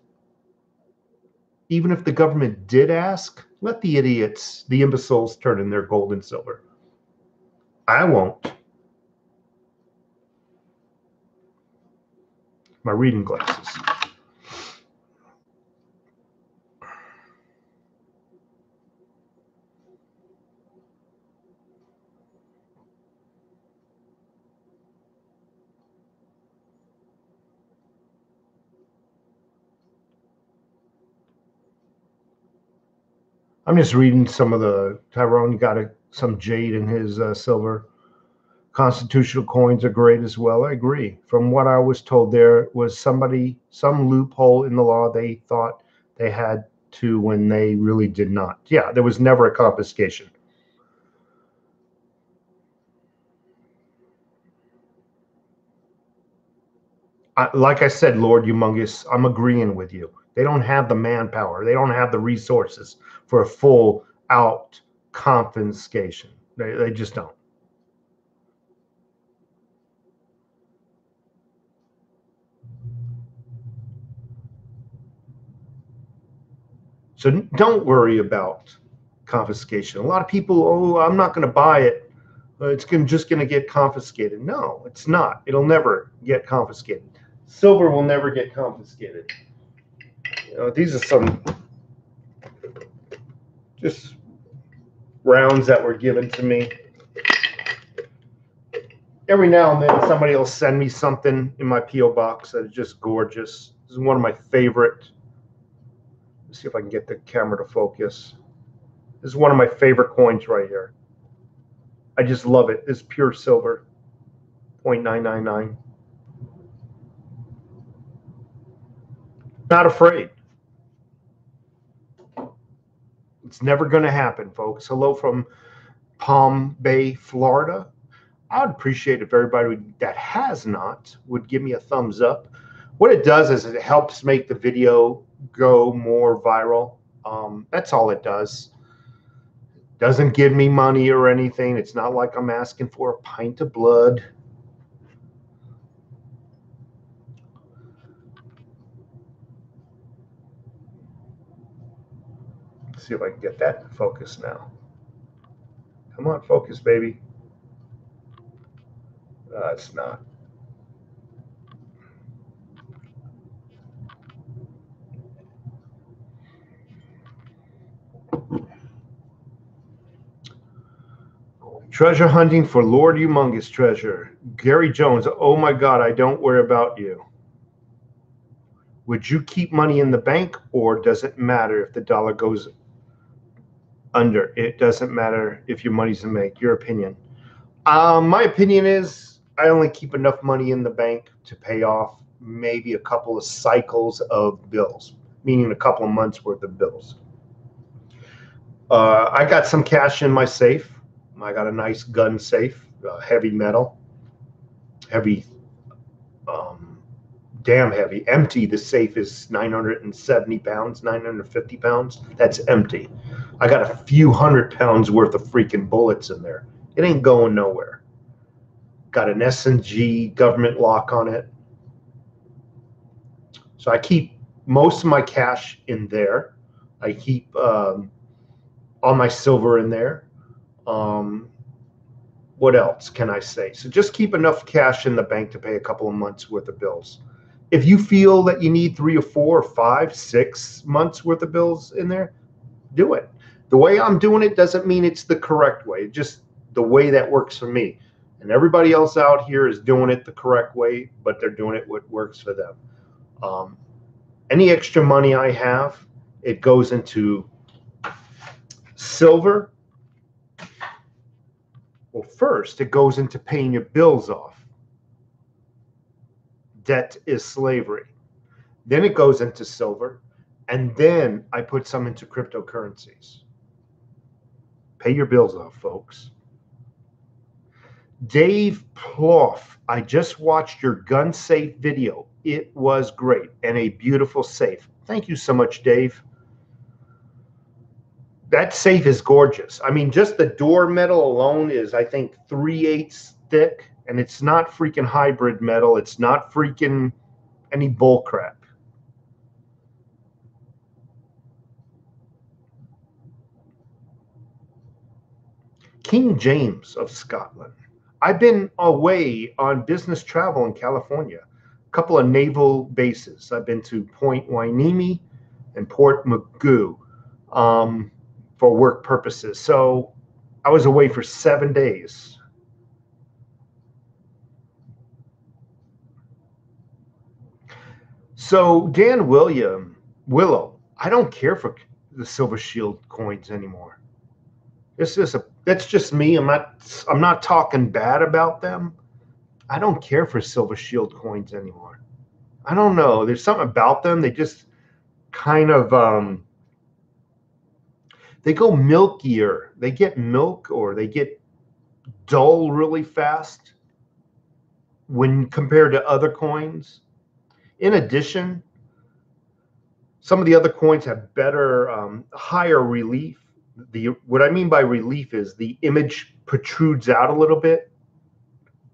[SPEAKER 1] even if the government did ask, let the idiots, the imbeciles, turn in their gold and silver. I won't. My reading glasses. I'm just reading some of the, Tyrone got some jade in his silver. Constitutional coins are great as well. I agree. From what I was told, there was some loophole in the law they thought they had to when they really did not. Yeah, there was never a confiscation. Like I said, Lord Humongous, I'm agreeing with you. They don't have the manpower. They don't have the resources for a full out confiscation. They just don't. So don't worry about confiscation. A lot of people, oh, I'm not going to buy it. It's just going to get confiscated. No, it's not. It'll never get confiscated. Silver will never get confiscated. These are some just rounds that were given to me. Every now and then somebody will send me something in my P.O. box that is just gorgeous. This is one of my favorite. Let's see if I can get the camera to focus. This is one of my favorite coins right here. I just love it. It's pure silver, 0.999. Not afraid. It's never going to happen, folks. Hello from Palm Bay, Florida. I would appreciate if everybody that has not would give me a thumbs up. What it does is it helps make the video go more viral. That's all it does. Doesn't give me money or anything. It's not like I'm asking for a pint of blood. Let's see if I can get that in focus now. Come on, focus, baby. It's not. Treasure hunting for Lord Humongous Treasure. Gary Jones, oh my God, I don't worry about you. Would you keep money in the bank, or does it matter if the dollar goes under? It doesn't matter if your money's in the bank. Your opinion. My opinion is I only keep enough money in the bank to pay off maybe a couple of cycles of bills, meaning a couple of months worth of bills. I got some cash in my safe. I got a nice gun safe, heavy metal, heavy, damn heavy. Empty, the safe is 970 pounds, 950 pounds. That's empty. I got a few 100 pounds worth of freaking bullets in there. It ain't going nowhere. Got an S&G government lock on it. So I keep most of my cash in there. I keep all my silver in there. What else can I say? So just keep enough cash in the bank to pay a couple of months worth of bills. If you feel that you need 3 or 4 or 5, 6 months worth of bills in there, do it. The way I'm doing it doesn't mean it's the correct way. Just the way that works for me. And everybody else out here is doing it the correct way, but they're doing it what works for them. Any extra money I have, it goes into silver. Well, first, it goes into paying your bills off. Debt is slavery. Then it goes into silver. And then I put some into cryptocurrencies. Pay your bills off, folks. Dave Plouffe, I just watched your gun safe video. It was great and a beautiful safe. Thank you so much, Dave. That safe is gorgeous. I mean, just the door metal alone is, I think, 3/8 thick, and it's not freaking hybrid metal. It's not freaking any bull crap. King James of Scotland. I've been away on business travel in California, a couple of naval bases. I've been to Point Hueneme and Port Mugu for work purposes. So I was away for 7 days. So Dan Willow, I don't care for the Silver Shield coins anymore. That's just me. I'm not talking bad about them. I don't care for Silver Shield coins anymore. I don't know. There's something about them. They just kind of they go milkier. They get milk, or they get dull really fast when compared to other coins. In addition, some of the other coins have better, higher relief. What I mean by relief is the image protrudes out a little bit.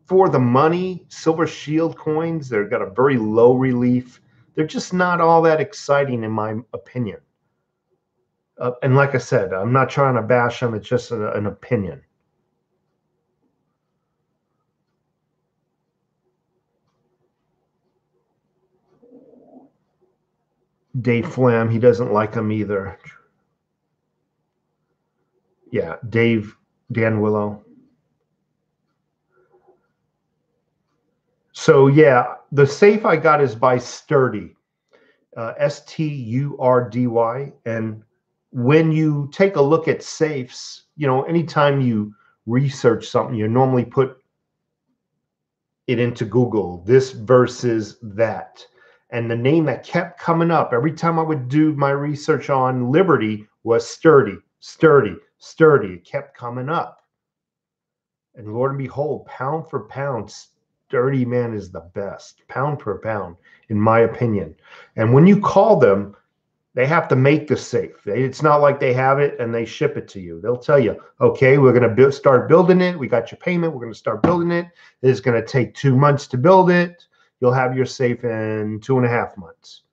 [SPEAKER 1] For the money, Silver Shield coins, they've got a very low relief. They're just not all that exciting in my opinion. And like I said, I'm not trying to bash them. It's just an opinion. Dave Flam, he doesn't like them either. Yeah, Dan Willow. So yeah, the safe I got is by Sturdy, Sturdy. And when you take a look at safes, you know, anytime you research something, you normally put it into Google, this versus that. And the name that kept coming up every time I would do my research on Liberty was Sturdy. It kept coming up. And Lord and behold, pound for pound, Sturdy, man, is the best. Pound per pound, in my opinion. And when you call them, they have to make the safe. It's not like they have it and they ship it to you. They'll tell you, okay, we're going to start building it. We got your payment. We're going to start building it. It's going to take 2 months to build it. You'll have your safe in 2.5 months.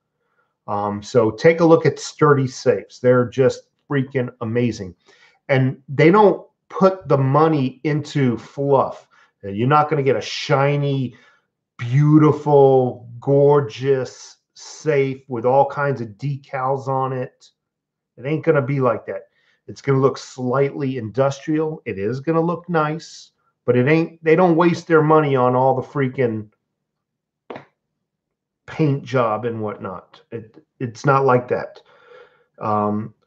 [SPEAKER 1] So take a look at Sturdy safes. They're just freaking amazing. And they don't put the money into fluff. You're not going to get a shiny, beautiful, gorgeous safe with all kinds of decals on it. It ain't going to be like that. It's going to look slightly industrial. It is going to look nice, but it ain't. They don't waste their money on all the freaking paint job and whatnot. It's not like that. There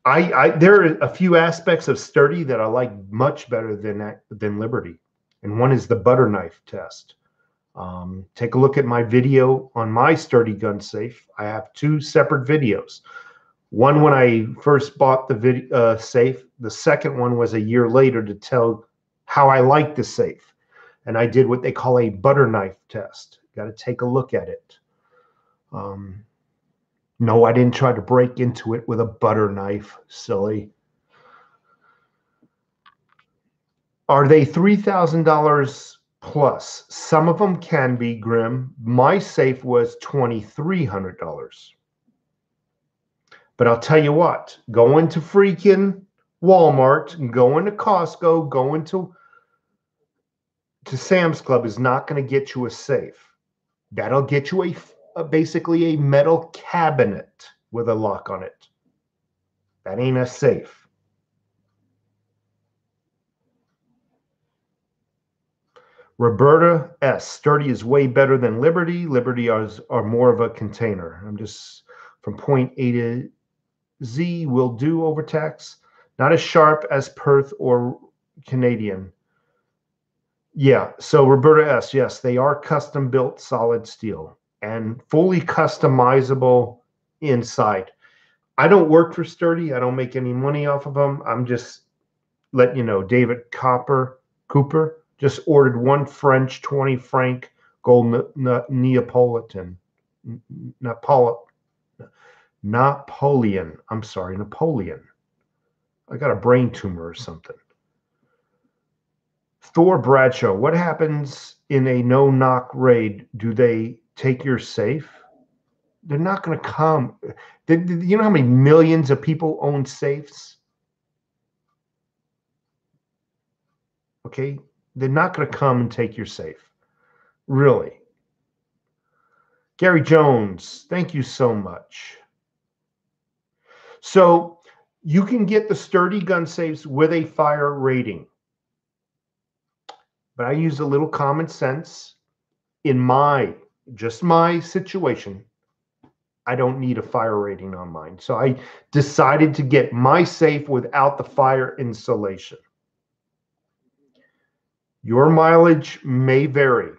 [SPEAKER 1] are a few aspects of Sturdy that I like much better than Liberty, and one is the butter knife test. Take a look at my video on my Sturdy gun safe. I have 2 separate videos. One when I first bought the safe. The second one was a year later to tell how I like the safe, and I did what they call a butter knife test. Got to take a look at it. No, I didn't try to break into it with a butter knife, silly. Are they $3,000 plus? Some of them can be, Grim. My safe was $2,300. But I'll tell you what, going to freaking Walmart, going to Costco, going to Sam's Club is not going to get you a safe. That'll get you basically a metal cabinet with a lock on it. That ain't a safe. Roberta S. Sturdy is way better than Liberty. Liberty are more of a container. I'm just from point A to Z will do overtax. Not as sharp as Perth or Canadian. Yeah, so Roberta S. Yes, they are custom built solid steel and fully customizable inside. I don't work for Sturdy. I don't make any money off of them. I'm just letting you know, David Cooper just ordered 1 French 20 franc gold Neapolitan. Napoleon. I'm sorry, Napoleon. I got a brain tumor or something. Thor Bradshaw, what happens in a no-knock raid? Do they take your safe? They're not going to come. You know how many millions of people own safes? Okay? They're not going to come and take your safe. Really. Gary Jones, thank you so much. So you can get the Sturdy gun safes with a fire rating. But I use a little common sense. In just my situation, I don't need a fire rating on mine. So I decided to get my safe without the fire insulation. Your mileage may vary.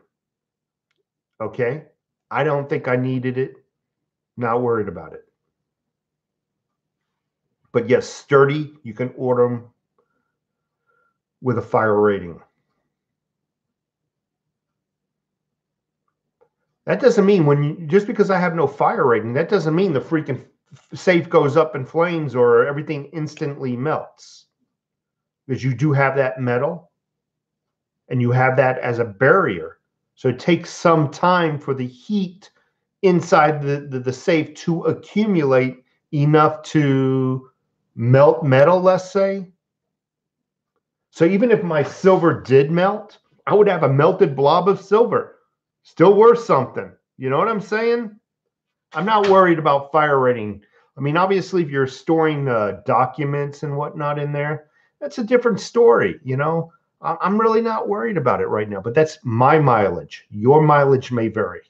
[SPEAKER 1] Okay? I don't think I needed it. Not worried about it. But yes, Sturdy, you can order them with a fire rating. That doesn't mean just because I have no fire rating, that doesn't mean the freaking safe goes up in flames or everything instantly melts. Because you do have that metal and you have that as a barrier. So it takes some time for the heat inside the safe to accumulate enough to melt metal, let's say. So even if my silver did melt, I would have a melted blob of silver. Still worth something. You know what I'm saying? I'm not worried about fire rating. I mean, obviously, if you're storing documents and whatnot in there, that's a different story, you know? I'm really not worried about it right now, but that's my mileage. Your mileage may vary.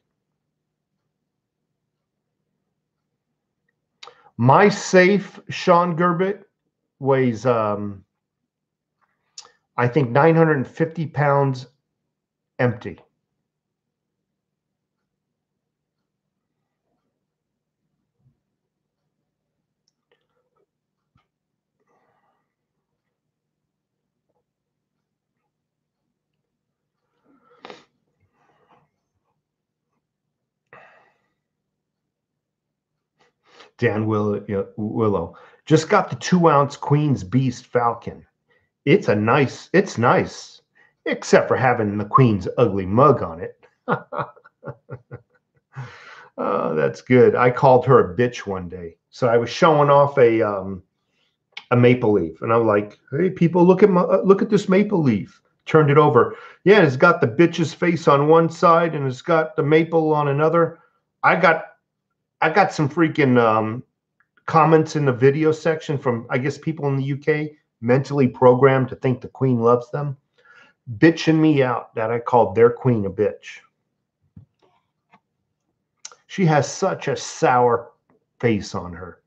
[SPEAKER 1] My safe, Sean Gerbit, weighs, I think, 950 pounds empty. Dan Willow just got the 2-ounce Queen's Beast Falcon. It's nice, except for having the Queen's ugly mug on it. Oh, that's good. I called her a bitch one day. So I was showing off a maple leaf, and I'm like, "Hey, people, look at this maple leaf." Turned it over. Yeah, it's got the bitch's face on one side, and it's got the maple on another. I got some freaking comments in the video section from, I guess, people in the UK mentally programmed to think the Queen loves them, bitching me out that I called their Queen a bitch. She has such a sour face on her.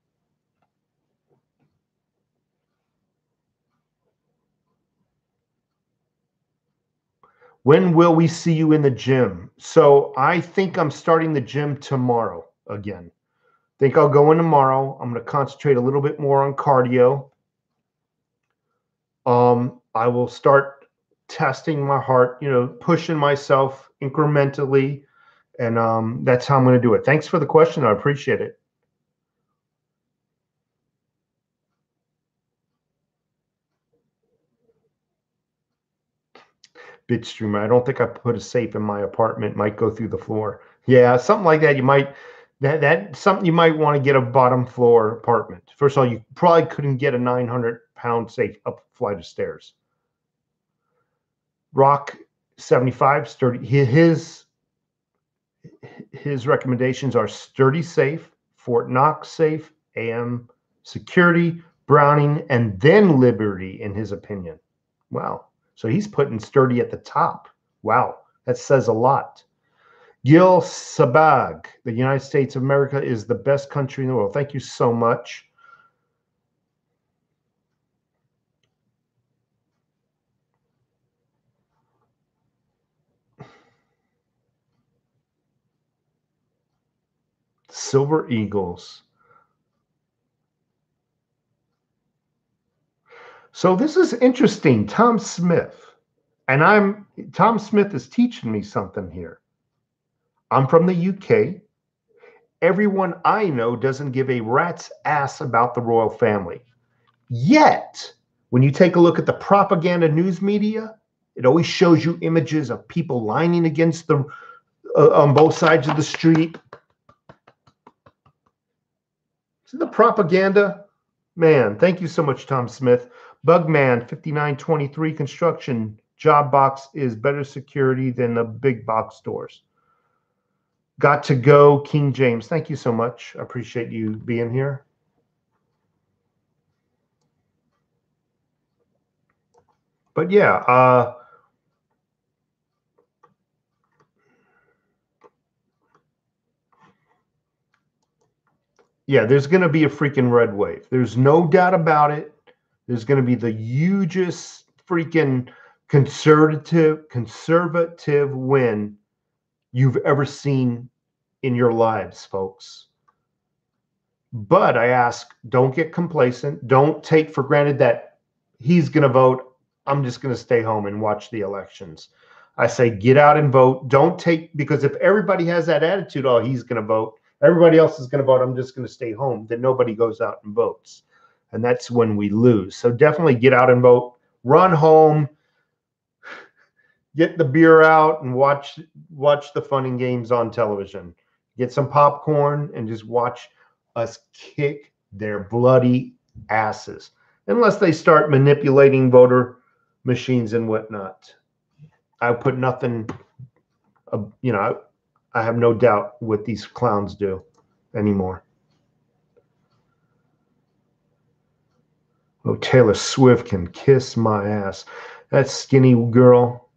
[SPEAKER 1] When will we see you in the gym? So I think I'm starting the gym tomorrow again. Think I'll go in tomorrow. I'm going to concentrate a little bit more on cardio. I will start testing my heart, pushing myself incrementally. And that's how I'm going to do it. Thanks for the question. I appreciate it. Bitstreamer, I don't think I put a safe in my apartment. Might go through the floor. Yeah, something like that. You might that's something you might want to get a bottom floor apartment. First of all, you probably couldn't get a 900-pound safe up a flight of stairs. Rock 75 sturdy. His recommendations are Sturdy Safe, Fort Knox Safe, AM Security, Browning, and then Liberty, in his opinion. Wow. So he's putting Sturdy at the top. Wow. That says a lot. Gil Sabag, the United States of America is the best country in the world. Thank you so much. Silver Eagles. So this is interesting. Tom Smith. And Tom Smith is teaching me something here. I'm from the UK. Everyone I know doesn't give a rat's ass about the royal family. Yet, when you take a look at the propaganda news media, it always shows you images of people lining against the on both sides of the street. See the propaganda? Man, thank you so much, Tom Smith. Bugman 5923 construction job box is better security than the big box stores. Got to go, King James. Thank you so much. I appreciate you being here. But yeah, yeah, there's going to be a freaking red wave. There's no doubt about it. There's going to be the hugest freaking conservative win you've ever seen in your lives, folks. But I ask, don't get complacent. Don't take for granted that he's going to vote. I'm just going to stay home and watch the elections. I say, get out and vote. Don't take, because if everybody has that attitude, oh, he's going to vote, everybody else is going to vote, I'm just going to stay home, then nobody goes out and votes. And that's when we lose. So definitely get out and vote. Run home. Get the beer out and watch the fun and games on television. Get some popcorn and just watch us kick their bloody asses. Unless they start manipulating voter machines and whatnot. I put nothing, I have no doubt what these clowns do anymore. Oh, Taylor Swift can kiss my ass. That skinny girl,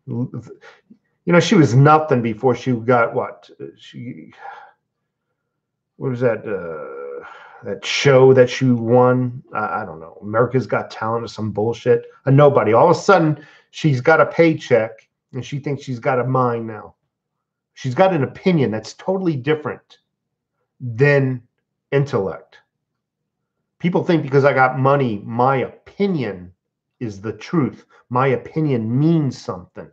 [SPEAKER 1] she was nothing before she got what was that? That show that she won? I don't know. America's Got Talent or some bullshit. A nobody. All of a sudden, she's got a paycheck and she thinks she's got a mind now. She's got an opinion that's totally different than intellect. People think because I got money, my opinion is the truth. My opinion means something.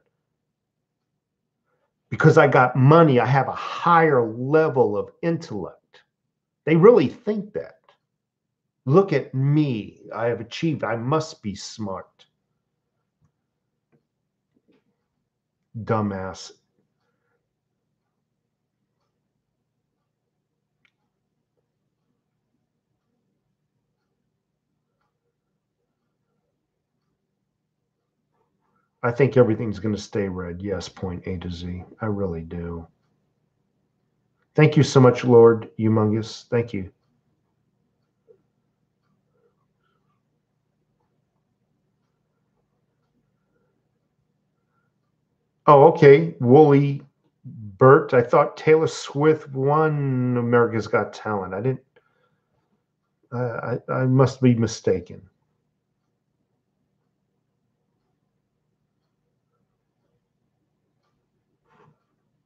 [SPEAKER 1] Because I got money, I have a higher level of intellect. They really think that. Look at me. I have achieved. I must be smart. Dumbass. I think everything's going to stay red. Yes, point A to Z. I really do. Thank you so much, Lord Humongous. Thank you. Oh, okay. Wooly Bert. I thought Taylor Swift won America's Got Talent. I didn't. I must be mistaken.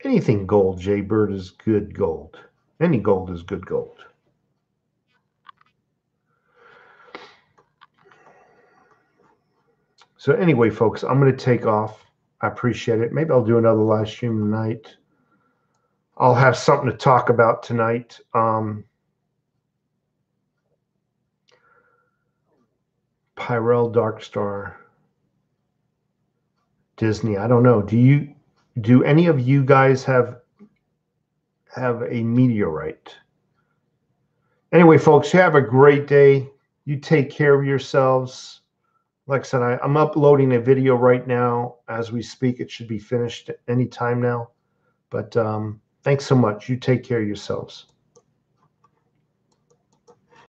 [SPEAKER 1] Anything gold, Jay Bird, is good gold. Any gold is good gold. So anyway, folks, I'm going to take off. I appreciate it. Maybe I'll do another live stream tonight. I'll have something to talk about tonight. Pyrel Darkstar. Disney. I don't know. Do any of you guys have a meteorite? Anyway, folks, you have a great day. You take care of yourselves. Like I said, I'm uploading a video right now as we speak. It should be finished any time now. But thanks so much. You take care of yourselves.